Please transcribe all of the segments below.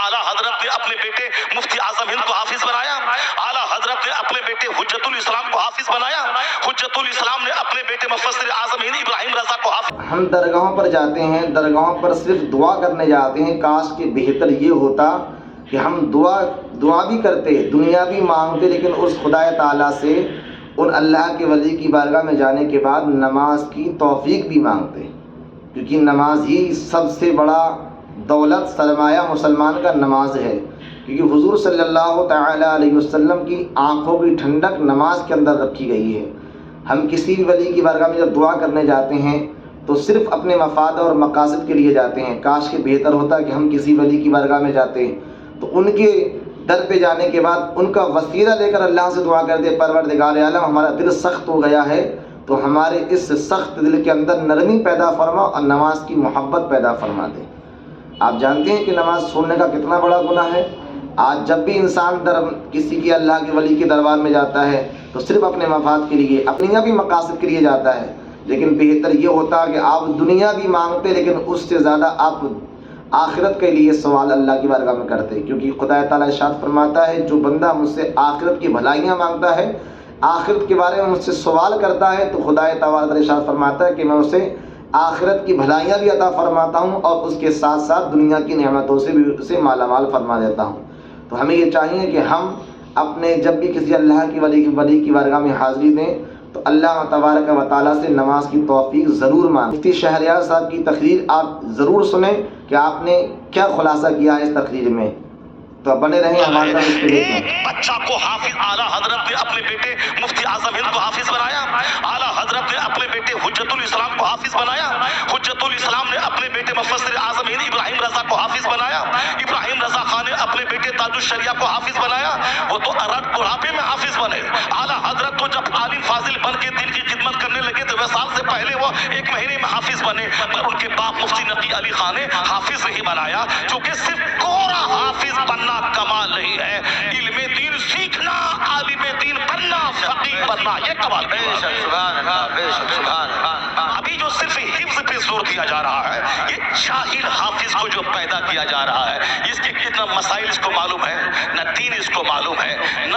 आला हजरत ने अपने बेटे मुफ्ती आजम हिंद को हाफिज बनाया, आला हजरत ने अपने बेटे हुज्जतुल इस्लाम को हाफिज बनाया, हुज्जतुल इस्लाम ने अपने बेटे मुफस्सिर आजम हिंद इब्राहिम रजा को हाफिज। हम दरगाहों पर जाते हैं, दरगाहों पर सिर्फ दुआ करने जाते हैं। काश कि बेहतर ये होता कि हम दुआ भी करते, दुनिया भी मांगते, लेकिन उस खुदा ताला से उन अल्लाह के वली की बारगाह में जाने के बाद नमाज की तौफीक भी मांगते, क्योंकि नमाज ही सबसे बड़ा दौलत सरमाया मुसलमान का नमाज है। क्योंकि हुजूर सल्लल्लाहु तआला अलैहि वसल्लम की आंखों की ठंडक नमाज के अंदर रखी गई है। हम किसी भी वली की बारगाह में जब दुआ करने जाते हैं तो सिर्फ अपने मफाद और मकासद के लिए जाते हैं। काश कि बेहतर होता कि हम किसी वली की बारगाह में जाते तो उनके दर पे जाने के बाद उनका वसीला लेकर अल्लाह से दुआ करते, परवरदिगार आलम हमारा दिल सख्त हो गया है तो हमारे इस सख्त दिल के अंदर नरमी पैदा फरमा और नमाज की मोहब्बत पैदा फरमा दे। आप जानते हैं कि नमाज छोड़ने का कितना बड़ा गुनाह है। आज जब भी इंसान किसी की अल्लाह के वली के दरबार में जाता है तो सिर्फ अपने मफाद के लिए, अपनी भी मकासद के लिए जाता है। लेकिन बेहतर ये होता कि आप दुनिया भी मांगते, लेकिन उससे ज़्यादा आप आखिरत के लिए सवाल अल्लाह की बारगाह में करते। क्योंकि खुदा ताला इरशाद फरमाता है, जो बंदा मुझसे आखिरत की भलाइयाँ मांगता है, आखिरत के बारे में मुझसे सवाल करता है, तो खुदा ताला इरशाद फरमाता है कि मैं उसे आखिरत की भलाइयाँ भी अता फरमाता हूँ और उसके साथ साथ दुनिया की नेमतों से भी उसे मालामाल फरमा देता हूँ। तो हमें ये चाहिए कि हम अपने जब भी किसी अल्लाह की वली की बारगाह में हाज़िरी दें तो अल्लाह तबारक व तआला से नमाज की तौफीक ज़रूर मांगें। मुफ्ती शहरयार साहब की तकरीर आप ज़रूर सुने कि आपने क्या खुलासा किया है इस तकरीर में। तो अब बने रहें हमारे साथ इस तकरीर में। बच्चा को हाफिज आला हजरत ने अपने बेटे मुफ्ती आजम हिंद को हाफिज बनाया, आला हजरत ने अपने बेटे हुज्जतुल इस्लाम को हाफिज बनाया, हुज्जतुल इस्लाम ने अपने बेटे मुफस्सिर आजम हिंद इब्राहिम रजा को हाफिज बनाया, इब्राहिम रजा खान ने अपने बेटे ताजुश शरिया को हाफिज बनाया। वो तो अरब बुढ़ापे में हाफिज बने। आला हजरत तो जब आलिम फाजिल बन के दिन की खिदमत करने लगे तो वसाल से पहले वो 1 महीने में हाफिज बने। पर उनके बाप मुफ्ती नकी अली खान ने हाफिज नहीं बनाया, क्योंकि सिर्फ कोरा हाफिज बनना कमाल नहीं है, इल्मे दीन सीखना, आलिमे दीन बनना, फकीह बनना, ये कमाल है। अभी जो सिर्फ हिफ्ज पे जोर दिया जा रहा है, ये जाहिल हाफिज को जो पैदा किया जा रहा है, इसके कितना मसाइल इसको मालूम है, न दीन इसको मालूम है, न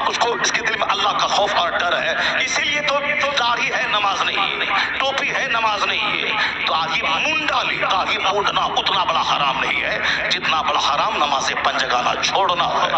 उसको इसके दिल में अल्लाह का खौफ और डर है। इसीलिए तो दाढ़ी है नमाज नहीं, टोपी है नमाज नहीं है। दाढ़ी मूंडना उतना बड़ा हराम नहीं है जितना बड़ा हराम नमाज़े पंजगाना छोड़ना है।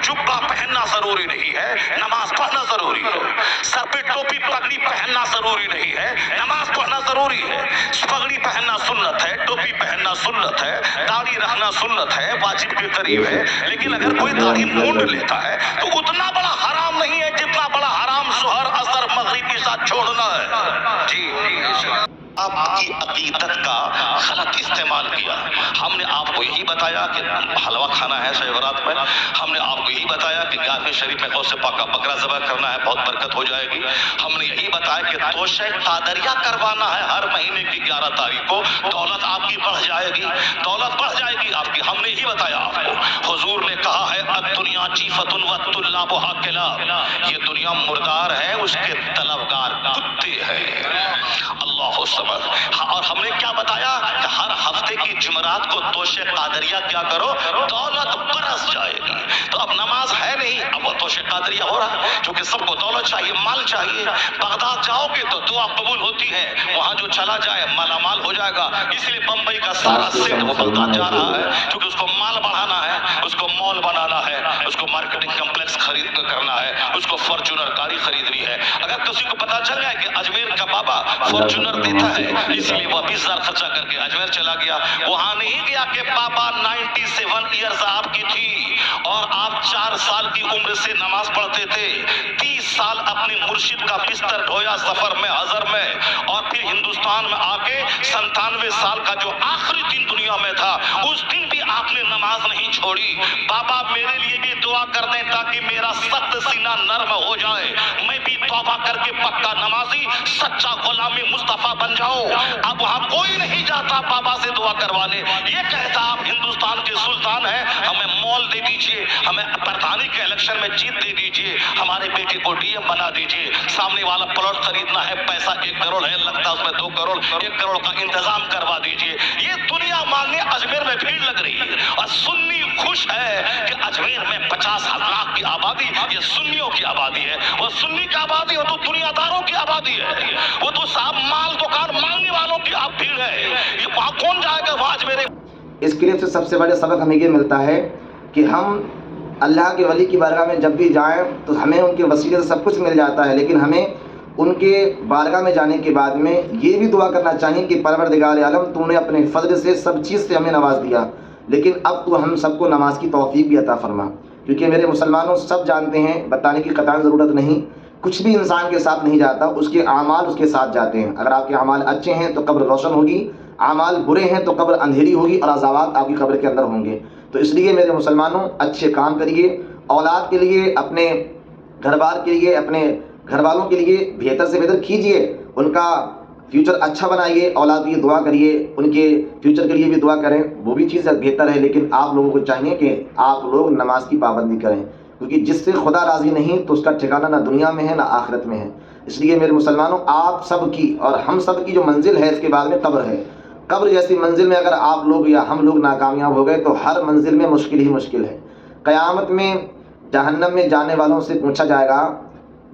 जुब्बा पहनना जरूरी नहीं है, नमाज पढ़ना जरूरी है। सर पे टोपी पगड़ी पहनना जरूरी नहीं है, नमाज पढ़ना जरूरी है। पगड़ी पहनना सुन्नत है, टोपी पहनना सुन्नत है, दाढ़ी रखना सुन्नत है, वाजिब के करीब है। लेकिन अगर कोई दाढ़ी मूंड लेता है तो उतना बड़ा हराम नहीं है जितना बड़ा हराम सुहर असर मगरिब के साथ छोड़ना है। जी आपकी अकीदत का गलत इस्तेमाल किया। हमने आपको यही बताया कि हलवा खाना है शब बरात में, हमने आपको यही बताया कि 11वें शरीफ में गौसे पाक का बकरा ज़बह करना है, बहुत बरकत हो जाएगी। हमने यही बताया कि तोशे कादरिया करवाना है हर महीने की 11 तारीख को, दौलत आपकी बढ़ जाएगी, दौलत बढ़ जाएगी आपकी। हमने यही बताया आपको। हुजूर ने कहा है अद्दुनिया जीफतुन व तुल्लाबुहा किलाब, ये दुनिया मुर्दार है, उसके तलबगार कुत्ते हैं। अल्लाह समझ। और हमने क्या बताया कि हर हफ्ते की जुमरात को तोशे कादरिया क्या करो, दौलत बरस जाएगी। तो अब नमाज है नहीं, अब वो तोशे कादरिया हो रहा है, क्योंकि सबको दौलत चाहिए, माल चाहिए। बगदाद जाओगे तो दुआ कबूल होती है, वहां जो चला जाए मालामाल हो जाएगा। इसलिए बंबई का सारा सेठ वो बगदाद जा रहा है, क्योंकि उसको माल बढ़ाना है, उसको मॉल बनाना है, उसको मार्केटिंग कम्प्लेक्स खरीद करना है, उसको फॉर्च्यूनर गाड़ी खरीदनी है। अगर किसी को पता चल जाए कि अजमेर का बाबा फॉर्च्यूनर देता है, इसलिए वो 20,000 खर्चा करके अजमेर चला गया। वहां नहीं गया कि बाबा 97 ईयर्स आपकी थी और आप 4 साल की उम्र से नमाज पढ़ते थे, 30 साल अपने मुर्शिद का बिस्तर ढोया सफर में, हजर में, और फिर हिंदुस्तान में आके 97 साल का जो आखिरी दिन दुनिया में था, उस दिन भी आपने नमाज नहीं छोड़ी। बाबा मेरे लिए भी दुआ कर दें ताकि मेरा सख्त सीना नर्म हो जाए, मैं भी तौबा करके पक्का नमाजी सच्चा गुलामी मुस्तफा बन जाऊं। अब वहां कोई नहीं जाता बाबा से दुआ करवाने, ये कहता आप हिंदुस्तान के सुल्तान हैं, हमें मॉल दे दीजिए, हमें प्रधानी के इलेक्शन में जीत दे दीजिए, हमारे बेटे को डीएम बना दीजिए, सामने वाला प्लॉट खरीदना है, पैसा 1 करोड़ है, लगता है उसमें 2 करोड़, 1 करोड़ का इंतजाम करवा दीजिए। ये दुनिया मांगने अजमेर में भीड़ लग रही है। और सुन्नी خوش ہے کہ اجمیر میں 50,000 کی آبادی یہ سنیوں کی آبادی ہے. وہ سنی کی آبادی, وہ تو دنیا داروں کی آبادی ہے, وہ تو صاحب مال دکان مانگنے والوں کی آپ بھیڑ ہے. یہ وہاں کون جائے گا وہ آج میرے. اس کلپ سے سب سے بڑا سبق ہمیں یہ ملتا ہے کہ ہم اللہ کے ولی کی بارگاہ میں جب بھی جائیں تو ہمیں ان کے وسیلے سے سب کچھ مل جاتا ہے, لیکن ہمیں ان کے بارگاہ میں جانے کے بعد میں یہ بھی دعا کرنا چاہیے کہ پروردگار عالم تو نے اپنے فضل سے سب چیز سے ہمیں نواز دیا, لیکن اب تو ہم سب کو نماز کی توفیق بھی عطا فرما. کیونکہ میرے مسلمانوں سب جانتے ہیں, بتانے کی قطعاً ضرورت نہیں, کچھ بھی انسان کے ساتھ نہیں جاتا, اس کے اعمال اس کے ساتھ جاتے ہیں. اگر آپ کے اعمال اچھے ہیں تو قبر روشن ہوگی, اعمال برے ہیں تو قبر اندھیری ہوگی اور عذابات آپ کی قبر کے اندر ہوں گے. تو اس لیے میرے مسلمانوں اچھے کام کریے, اولاد کے لیے, اپنے گھر بار کے لیے, اپنے گھر والوں کے لیے بہتر سے بہتر کیجئے, ان کا فیوچر اچھا بنائیے, اولاد کی دعا کریے, ان کے فیوچر کے لیے بھی دعا کریں, وہ بھی چیز بہتر ہے. لیکن آپ لوگوں کو چاہیے کہ آپ لوگ نماز کی پابندی کریں, کیونکہ جس سے خدا راضی نہیں تو اس کا ٹھکانہ نہ دنیا میں ہے نہ آخرت میں ہے. اس لیے میرے مسلمانوں آپ سب کی اور ہم سب کی جو منزل ہے اس کے بعد میں قبر ہے. قبر جیسی منزل میں اگر آپ لوگ یا ہم لوگ ناکامیاب ہو گئے تو ہر منزل میں مشکل ہی مشکل ہے. قیامت میں جہنم میں جانے والوں سے پوچھا جائے گا,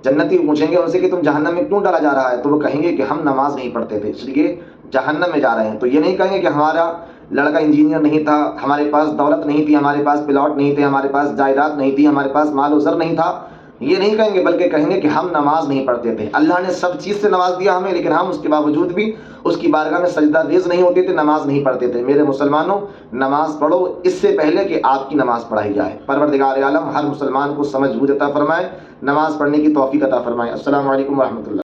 جنتی پوچھیں گے ان سے کہ تم جہنم میں کیوں ڈالا جا رہا ہے, تو وہ کہیں گے کہ ہم نماز نہیں پڑھتے تھے اس لیے جہنم میں جا رہے ہیں. تو یہ نہیں کہیں گے کہ ہمارا لڑکا انجینئر نہیں تھا, ہمارے پاس دولت نہیں تھی, ہمارے پاس پلاٹ نہیں تھے, ہمارے پاس جائیداد نہیں تھی, ہمارے پاس مال و زر نہیں تھا, یہ نہیں کہیں گے, بلکہ کہیں گے کہ ہم نماز نہیں پڑھتے تھے. اللہ نے سب چیز سے نواز دیا ہمیں, لیکن ہم اس کے باوجود بھی اس کی بارگاہ میں سجدہ ریز نہیں ہوتے تھے, نماز نہیں پڑھتے تھے. میرے مسلمانوں نماز پڑھو اس سے پہلے کہ آپ کی نماز پڑھائی جائے. پروردگار عالم ہر مسلمان کو سمجھ بوجھ عطا فرمائے, نماز پڑھنے کی توفیق عطا فرمائے. السلام علیکم ورحمۃ اللہ.